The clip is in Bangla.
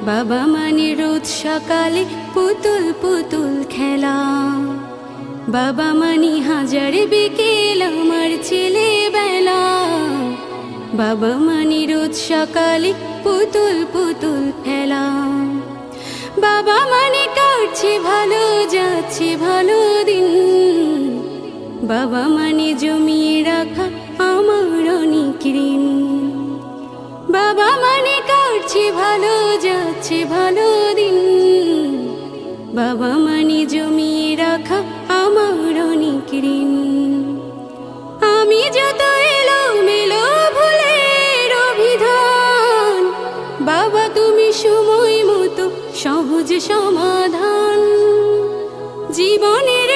বাবা মানে রোজ সকালে পুতুল পুতুল খেলা, বাবা মানে হাজার বিকেল আমার ছেলেবেলা। বাবা মানে রোজ সকালে পুতুল পুতুল খেলা, বাবা মানে কাটছে ভালো যাচ্ছে ভালো দিন, বাবা মানে জমিয়ে রাখা আমার অনেক ঋণ। বাবা মানে কাটছে ভালো যাচ্ছে ভালো দিন, বাবা মানে জমিয়ে রাখা আমার অনেক ঋণ। আমি যত এলোমেলো ভুলের অভিধান, বাবা তুমি সময় মতো সহজ সমাধান। জীবনের